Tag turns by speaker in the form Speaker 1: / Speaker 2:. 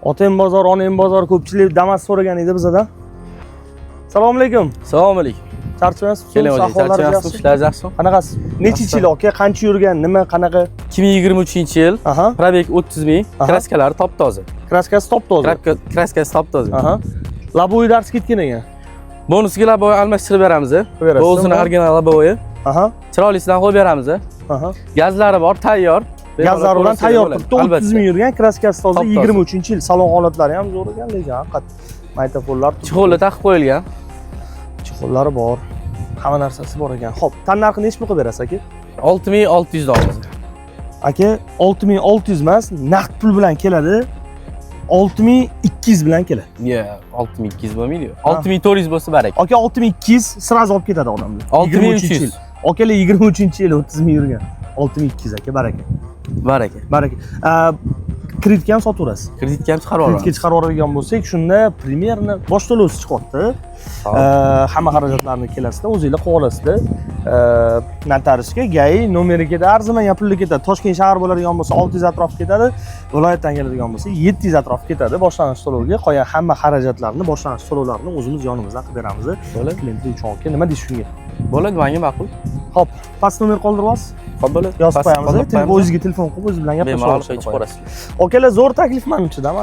Speaker 1: Otang bozor, onang bozor ko'pchilik Damas so'ragan edi bizadan. Assalomu alaykum.
Speaker 2: Assalomu alaykum.
Speaker 1: Charchamaysiz?
Speaker 2: Keling, charchamaysiz, ishlar yaxshimi?
Speaker 1: Qanaqasiz? Necha yil aka, qancha yurgan, nima, qanaqa?
Speaker 2: 2023-yil.
Speaker 1: Aha.
Speaker 2: Probeg 30 ming, kraskalari top-toza.
Speaker 1: Kraskasi top-toza.
Speaker 2: Kraskasi top-toza.
Speaker 1: Aha. Labovoy darsi ketgan ekan.
Speaker 2: Bonusiga labovoy almashtirib beramiz.
Speaker 1: Berasiz.
Speaker 2: Bu o'zini original labovoy.
Speaker 1: Aha.
Speaker 2: Chiroylisidan qo'yib beramiz.
Speaker 1: Aha.
Speaker 2: Gazlari bor, tayyor.
Speaker 1: Gazlari bilan tayyor turibdi. 30 ming yurgan, kraskasi toza,
Speaker 2: Top-toza.
Speaker 1: 23-yil. Salon holatlari ham zo'r ekan, lekin haqiqat. Maytafonlar turibdi.
Speaker 2: Chixoli taqib qo'yilgan.
Speaker 1: Chixollari bor. Hamma narsasi bor ekan. Xo'p, tan narxi necha pulga berasiz aka?
Speaker 2: 6600 olamiz.
Speaker 1: Aka, 6600 emas, naqd pul bilan keladi. 6200 bilan keladi.
Speaker 2: Yo, 6200 bo'lmaydi. 6400 bo'lsa baraka.
Speaker 1: Aka 6200 sirazi olib ketadi odamlar.
Speaker 2: 6300.
Speaker 1: Akalar 23-yil 30 ming yurgan. 6200 aka, baraka.
Speaker 2: Baraka.
Speaker 1: Baraka. Kreditga ham sotaverasiz.
Speaker 2: Kreditga ham chiqarib olamiz.
Speaker 1: Kreditga chiqarib oladigan bo'lsak, shunda primerni bosh to'lovsiz chiqyapti. Hamma xarajatlarni kelasizda, o'zingizlar qilib olasizda. Notariusga GAI nomeri ketadi, arzimagan pulga ketadi. Toshkent shahar bo'ladigan bo'lsa 600 atrof ketadi, viloyatdan keladigan bo'lsa 700 atrof ketadi boshlang'ich to'lovga. Qolgan hamma xarajatlarni, boshlang'ich to'lovlarni o'zimiz yonimizdan qilib beramiz.
Speaker 2: Bo'ladi.
Speaker 1: Klientlar uchun aka, nima deyish shunga?
Speaker 2: Bo'ladi, menga ma'qul.
Speaker 1: Xo'p, past nomer qoldiryapsiz?
Speaker 2: Xo'p, bo'ladi.
Speaker 1: Yozib qo'yamiz. O'zingizga telefon qilib o'zingiz bilan gaplashib
Speaker 2: bemalol
Speaker 1: olasiz.
Speaker 2: chiqarasiz.
Speaker 1: Okalar zo'r taklif menimcha Damas.